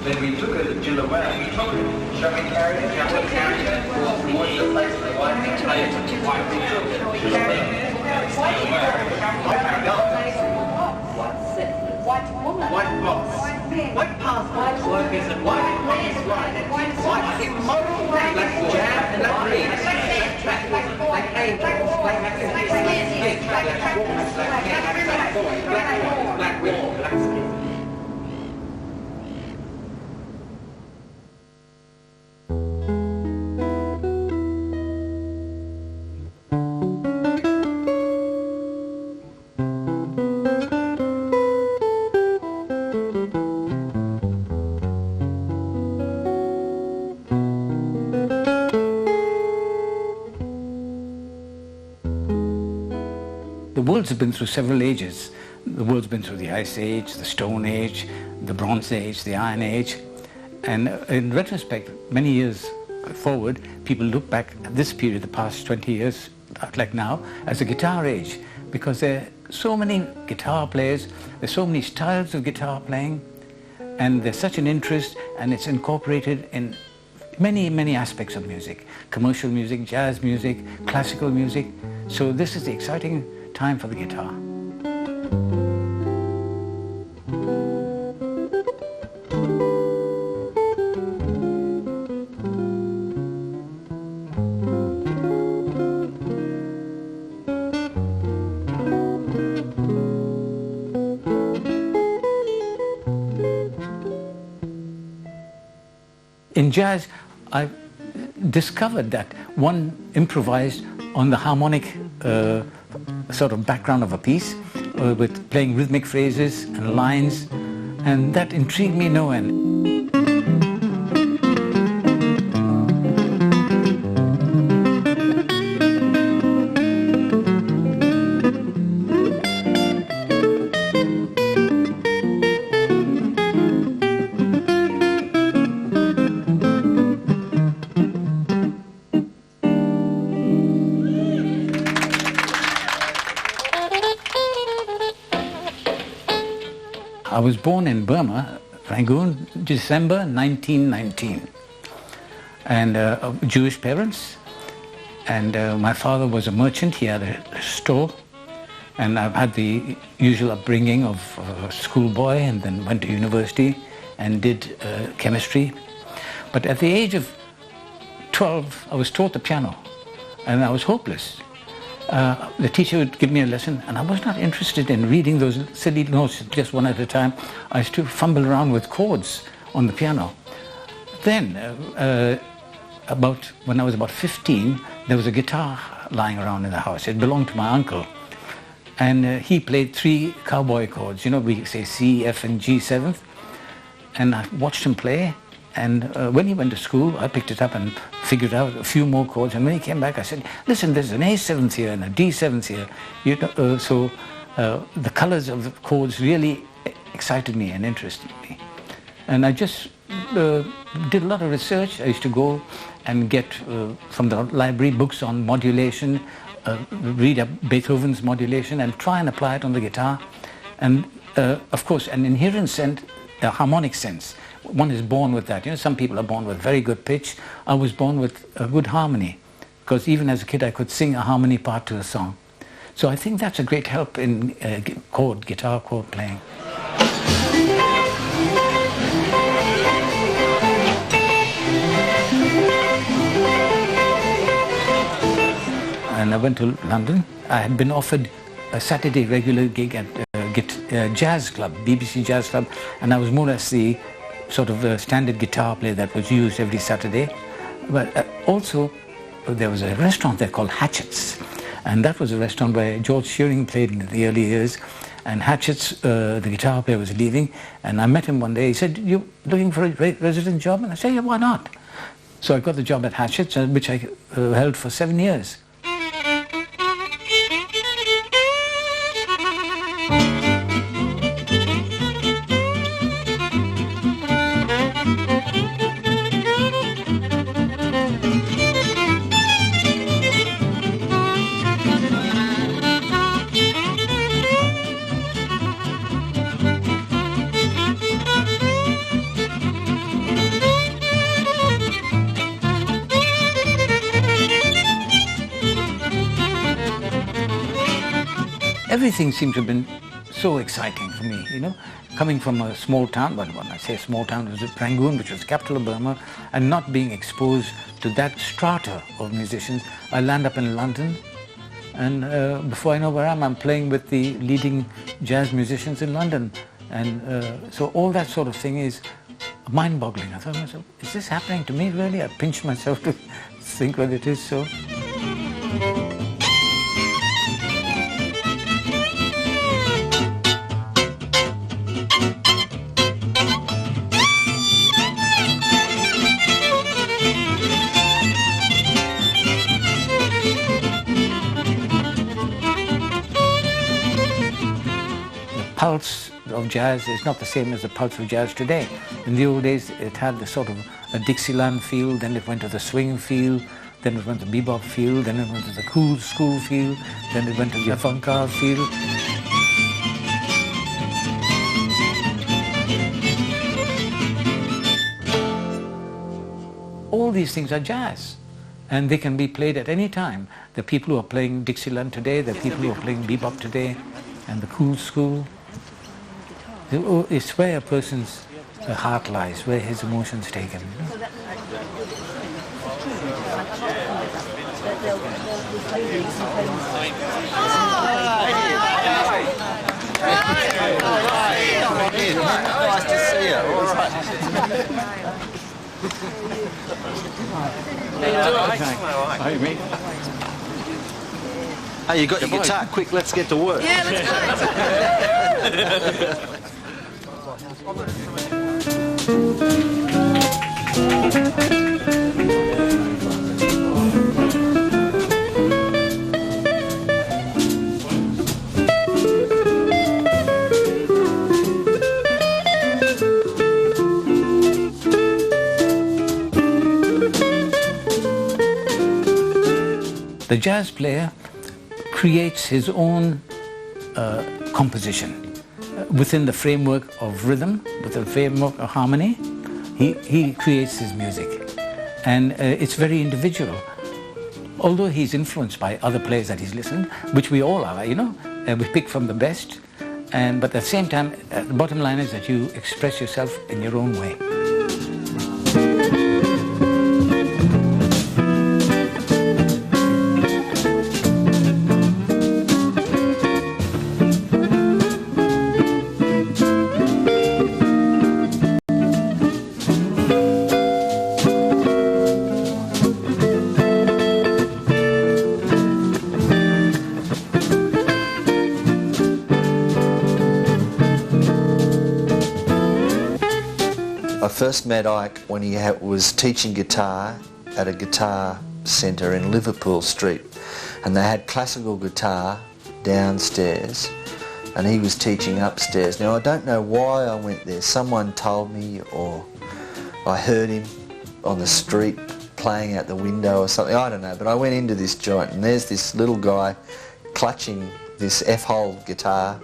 Then we took it to the well. We took it. Shall we carry it? Shall we carry it towards the place of the white man? White woman. White box. White passport. Work is a white box. White immoral. Like jam, like green. Like angels. Like magnificent. Like woman. Like king. Like boy. Black women. Black skin. The world's been through several ages. The world's been through the Ice Age, the Stone Age, the Bronze Age, the Iron Age. And in retrospect, many years forward, people look back at this period, the past 20 years, like now, as a guitar age, because there are so many guitar players, there's so many styles of guitar playing, and there's such an interest, and it's incorporated in many, many aspects of music. Commercial music, jazz music, classical music. So this is the exciting time for the guitar. In jazz, I discovered that one improvised on the harmonic sort of background of a piece with playing rhythmic phrases and lines, and that intrigued me no end. I was born in Burma, Rangoon, December 1919, and Jewish parents, and my father was a merchant. He had a store, and I've had the usual upbringing of a schoolboy, and then went to university and did chemistry. But at the age of 12, I was taught the piano, and I was hopeless. The teacher would give me a lesson, and I was not interested in reading those silly notes just one at a time. I used to fumble around with chords on the piano. Then, when I was about 15, there was a guitar lying around in the house. It belonged to my uncle, and he played 3 cowboy chords. You know, we say C, F, and G seventh. And I watched him play. And when he went to school, I picked it up and figured out a few more chords. And when he came back, I said, listen, there's an A7th here and a D7th here. You know, so the colors of the chords really excited me and interested me. And I just did a lot of research. I used to go and get from the library books on modulation, read up Beethoven's modulation and try and apply it on the guitar. And of course, an inherent sense, a harmonic sense. One is born with that. You know, some people are born with very good pitch. I was born with a good harmony, because even as a kid I could sing a harmony part to a song. So I think that's a great help in guitar chord playing. And I went to London. I had been offered a Saturday regular gig at Jazz Club, BBC Jazz Club, and I was more or less the sort of the standard guitar player that was used every Saturday. But also there was a restaurant there called Hatchett's, and that was a restaurant where George Shearing played in the early years. And Hatchett's, the guitar player, was leaving, and I met him one day. He said, "You looking for a resident job?" And I said, "Yeah, why not?" So I got the job at Hatchett's, which I held for 7 years. everything seems to have been so exciting for me, you know. Coming from a small town, but when I say small town, it was Rangoon, which was the capital of Burma, and not being exposed to that strata of musicians. I land up in London, and before I know where I am, I'm playing with the leading jazz musicians in London. And so all that sort of thing is mind-boggling. I thought to myself, is this happening to me really? I pinched myself to think whether it is so. The pulse of jazz is not the same as the pulse of jazz today. In the old days, it had the sort of a Dixieland feel, then it went to the swing feel, then it went to the bebop feel, then it went to the cool school feel, then it went to the avant-garde feel. All these things are jazz, and they can be played at any time. The people who are playing Dixieland today, the people who are playing bebop today, and the cool school. It's where a person's heart lies, where his emotions take him. You know? Nice to see you. All right. How you mate? Hey, you got your guitar? Quick, let's get to work. Yeah, let's go. The jazz player creates his own composition within the framework of rhythm, within the framework of harmony. He creates his music, and it's very individual. Although he's influenced by other players that he's listened, which we all are, you know, we pick from the best, but at the same time, the bottom line is that you express yourself in your own way. I first met Ike when he was teaching guitar at a guitar centre in Liverpool Street, and they had classical guitar downstairs and he was teaching upstairs. Now I don't know why I went there. Someone told me, or I heard him on the street playing out the window or something, I don't know, but I went into this joint and there's this little guy clutching this F-hole guitar,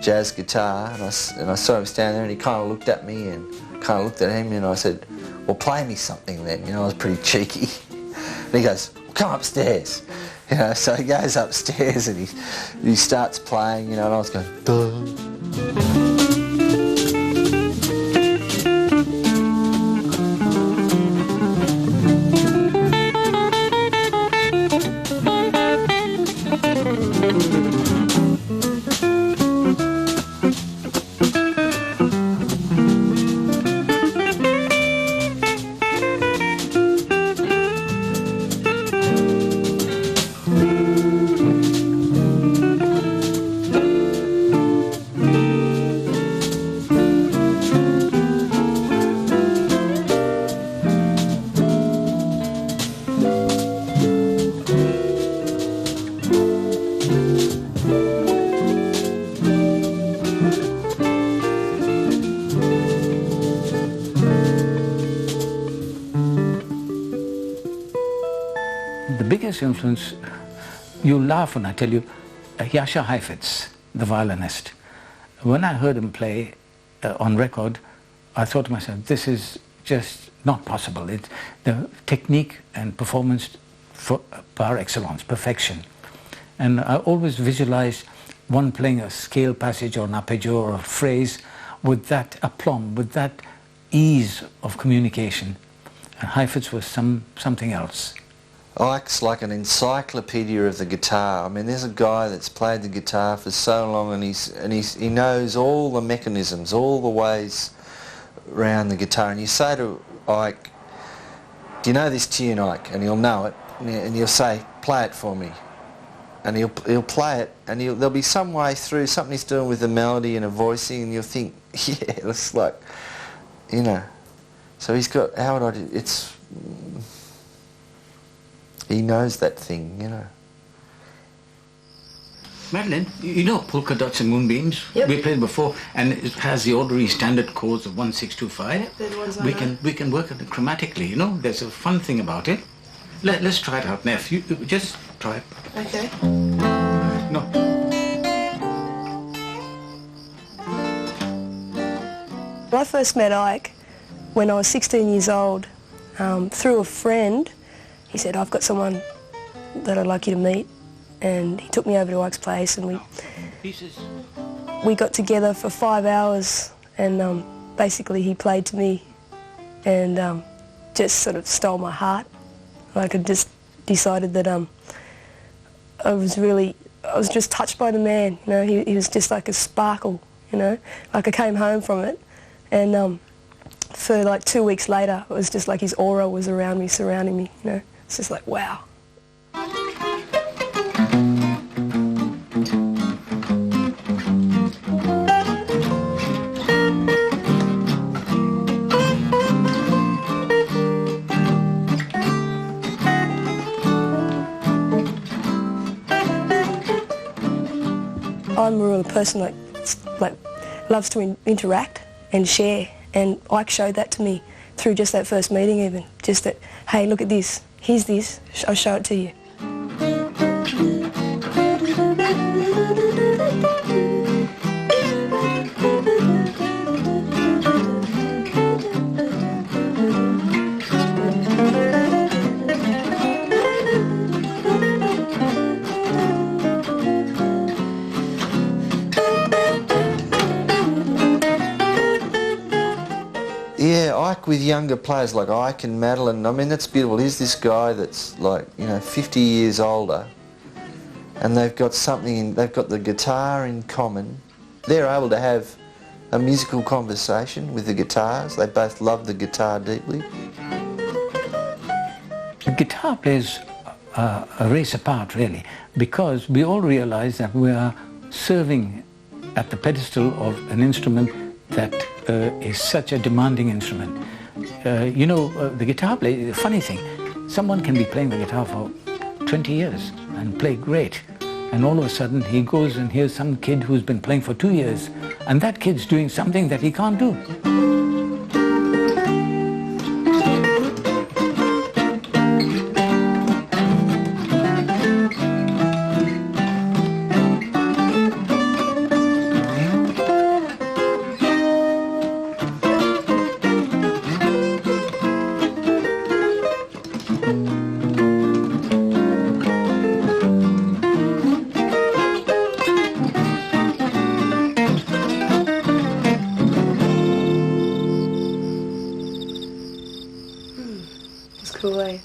jazz guitar, and I saw him standing there and he kind of looked at me and kind of looked at him and I said, well, play me something then. You know, I was pretty cheeky. And he goes, well, come upstairs. You know, so he goes upstairs and he starts playing, you know, and I was going, duh. The biggest influence, you'll laugh when I tell you, Jascha Heifetz, the violinist. When I heard him play on record, I thought to myself, this is just not possible. It's the technique and performance par excellence, perfection. And I always visualized one playing a scale passage or an arpeggio or a phrase with that aplomb, with that ease of communication. And Heifetz was something else. Ike's like an encyclopedia of the guitar. I mean, there's a guy that's played the guitar for so long, and he knows all the mechanisms, all the ways around the guitar. And you say to Ike, "Do you know this tune, Ike?" And he'll know it, and you'll say, "Play it for me." And he'll play it, and there'll be some way through, something he's doing with the melody and a voicing, and you'll think, yeah, it's like, you know. So he's got, how would I do, it's, he knows that thing, you know. Madeline, you know polka dots and moonbeams? Yep. We played before, and it has the ordinary standard chords of 1, 6, 2, 5. Yep, they're the ones I know. We can work it chromatically, you know. There's a fun thing about it. Let's try it out, Neff. You just try it. Okay. No. I first met Ike when I was 16 years old through a friend. He said, "I've got someone that I'd like you to meet," and he took me over to Ike's place, and we got together for 5 hours, and basically he played to me and just sort of stole my heart. Like, I just decided that I was just touched by the man, you know. He was just like a sparkle, you know. Like, I came home from it, and for like 2 weeks later, it was just like his aura was around me, surrounding me, you know. It's just like, wow. I'm a real person like loves to interact and share, and Ike showed that to me through just that first meeting even. Just that, hey, look at this, here's this, I'll show it to you. Yeah, Ike with younger players like Ike and Madeline, I mean, that's beautiful. Here's this guy that's like, you know, 50 years older, and they've got something, they've got the guitar in common. They're able to have a musical conversation with the guitars. They both love the guitar deeply. The guitar plays a race apart, really, because we all realize that we are serving at the pedestal of an instrument that is such a demanding instrument. You know, the guitar player, the funny thing, someone can be playing the guitar for 20 years and play great, and all of a sudden he goes and hears some kid who's been playing for 2 years, and that kid's doing something that he can't do. Cool, eh?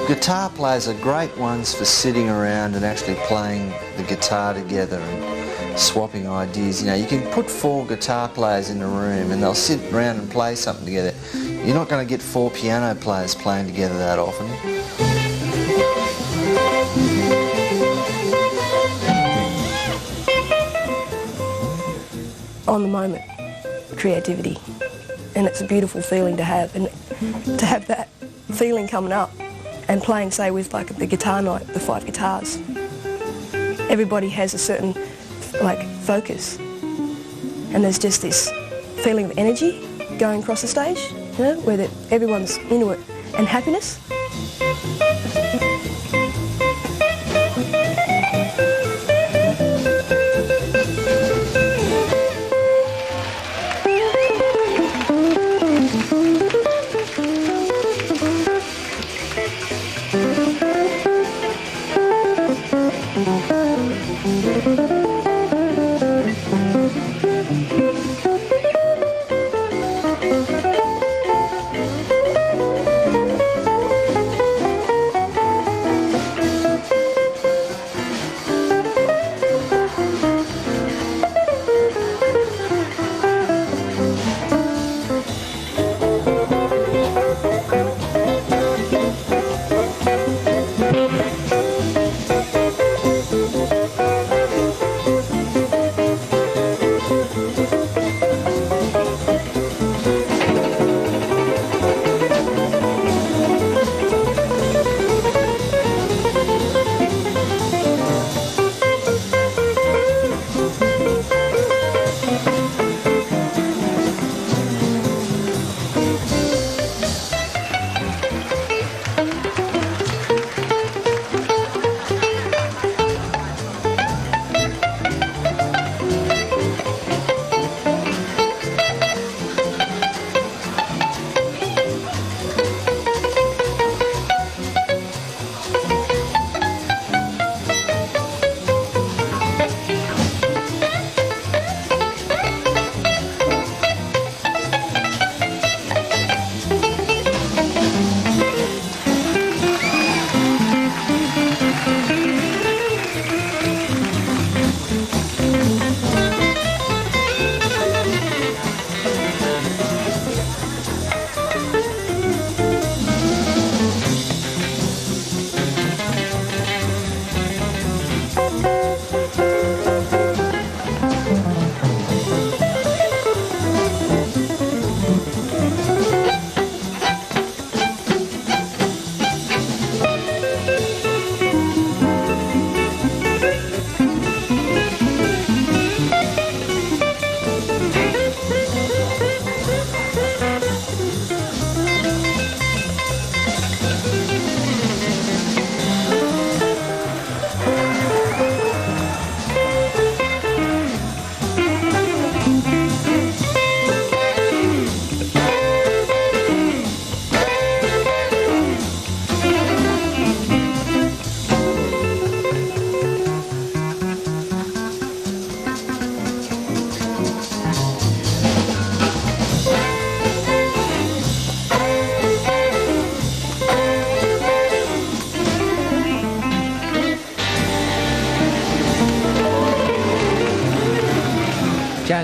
Guitar players are great ones for sitting around and actually playing the guitar together and swapping ideas. You know, you can put 4 guitar players in a room and they'll sit around and play something together. You're not going to get 4 piano players playing together that often. On the moment, creativity, and it's a beautiful feeling to have, and to have that feeling coming up and playing, say, with like the guitar night, the 5 guitars. Everybody has a certain like focus, and there's just this feeling of energy going across the stage, you know, where everyone's into it, and happiness.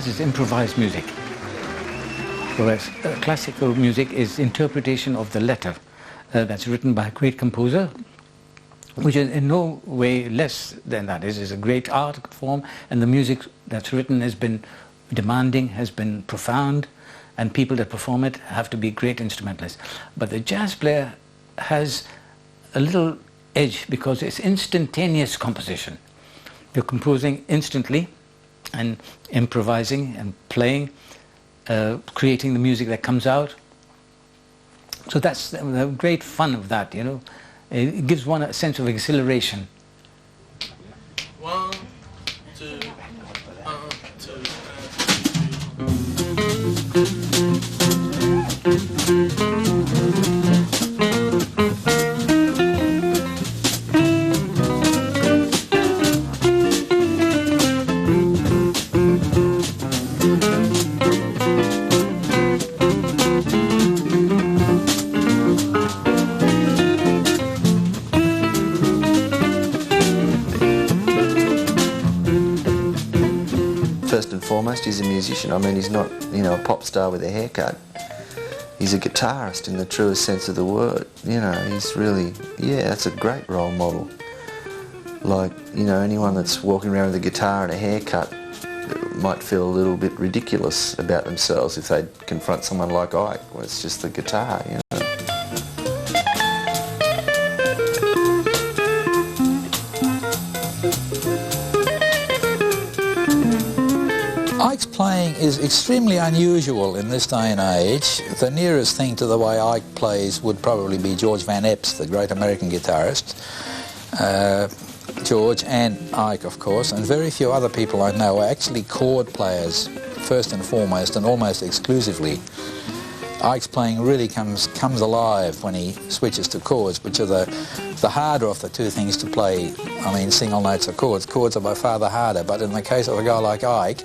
jazz is improvised music, whereas classical music is interpretation of the letter that's written by a great composer, which is in no way less than that. It is a great art form, and the music that's written has been demanding, has been profound, and people that perform it have to be great instrumentalists. But the jazz player has a little edge because it's instantaneous composition. You're composing instantly and improvising and playing, creating the music that comes out. So that's the great fun of that, you know. It gives one a sense of exhilaration. 1, 2, 1, 2, First and foremost, he's a musician. I mean, he's not, you know, a pop star with a haircut. He's a guitarist in the truest sense of the word. You know, he's really, yeah, that's a great role model. Like, you know, anyone that's walking around with a guitar and a haircut might feel a little bit ridiculous about themselves if they confront someone like Ike. Well, it's just the guitar, you know. Ike's playing is extremely unusual in this day and age. The nearest thing to the way Ike plays would probably be George Van Epps, the great American guitarist. George and Ike, of course, and very few other people I know are actually chord players, first and foremost, and almost exclusively. Ike's playing really comes alive when he switches to chords, which are the harder of the two things to play. I mean, single notes or chords. Chords are by far the harder, but in the case of a guy like Ike,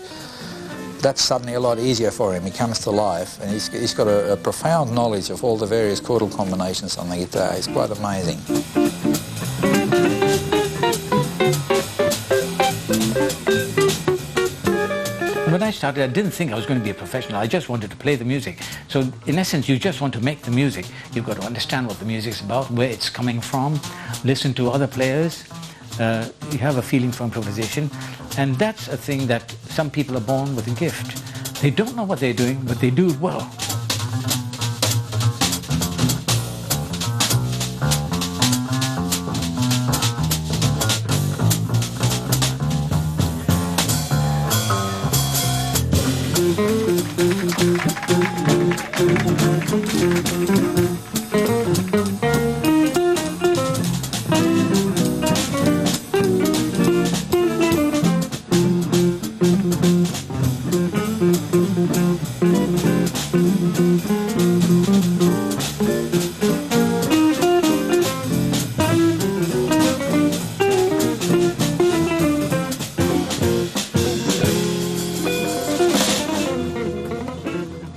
that's suddenly a lot easier for him. He comes to life, and he's got a profound knowledge of all the various chordal combinations on the guitar. It's quite amazing. When I started, I didn't think I was going to be a professional. I just wanted to play the music. So in essence, you just want to make the music. You've got to understand what the music's about, where it's coming from, listen to other players. You have a feeling for improvisation, and that's a thing that some people are born with a gift. They don't know what they're doing, but they do it well.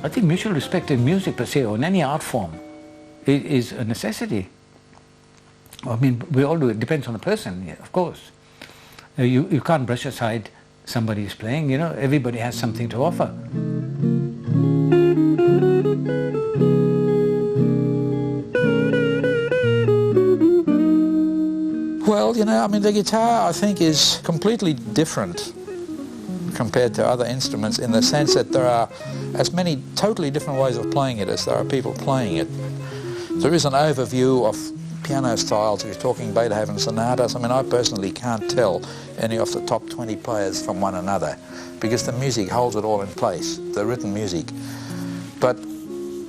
I think mutual respect in music per se, or in any art form, is a necessity. I mean, we all do it. Depends on the person, yeah, of course. You can't brush aside somebody who's playing, you know. Everybody has something to offer. Well, you know, I mean, the guitar, I think, is completely different compared to other instruments in the sense that there are as many totally different ways of playing it as there are people playing it. There is an overview of piano styles. If you're talking Beethoven sonatas, I mean, I personally can't tell any of the top 20 players from one another because the music holds it all in place, the written music. But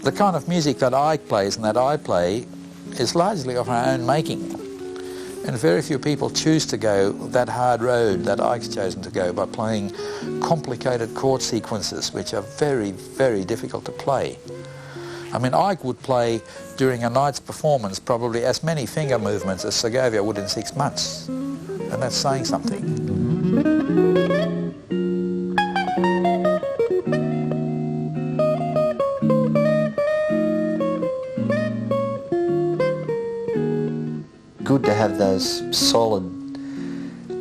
the kind of music that Ike plays and that I play is largely of our own making. And very few people choose to go that hard road that Ike's chosen to go by playing complicated chord sequences which are very, very difficult to play. I mean, Ike would play during a night's performance probably as many finger movements as Segovia would in 6 months. And that's saying something. Good to have those solid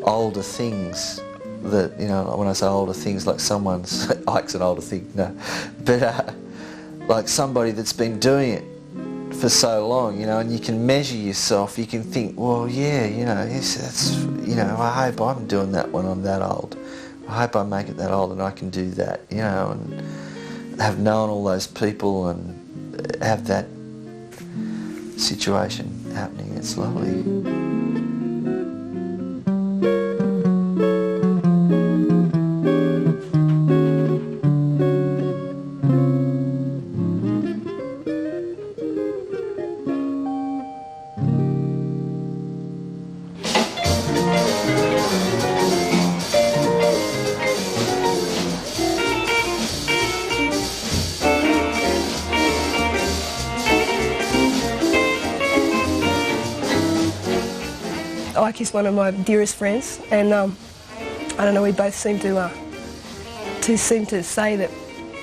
older things that, you know, when I say older things, like someone's, Ike's an older thing, no, but like somebody that's been doing it for so long, you know, and you can measure yourself, you can think, well, yeah, you know, yes, that's, you know, I hope I'm doing that when I'm that old. I hope I make it that old and I can do that, you know, and have known all those people and have that situation happening. It's lovely. Ike is one of my dearest friends, and I don't know, we both seem to say that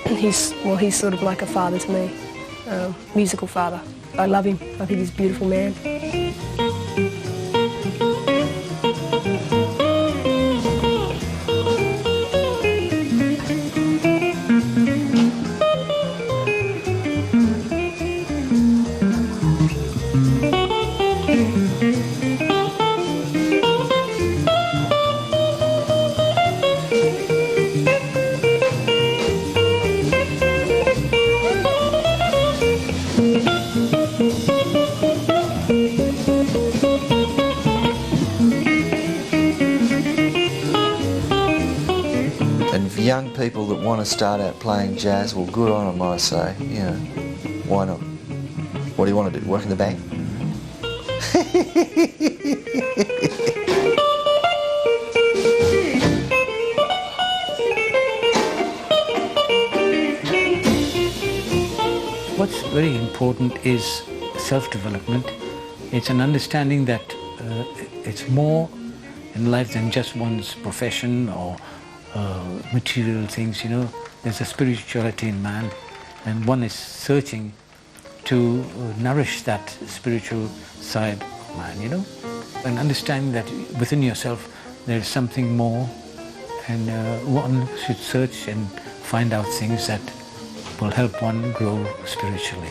he's sort of like a father to me, musical father. I love him. I think he's a beautiful man. Young people that want to start out playing jazz, well, good on them, I say. You know, why not? What do you want to do? Work in the bank? What's very important is self-development. It's an understanding that it's more in life than just one's profession or material things, you know. There's a spirituality in man, and one is searching to nourish that spiritual side of man, you know, and understanding that within yourself there is something more, and one should search and find out things that will help one grow spiritually.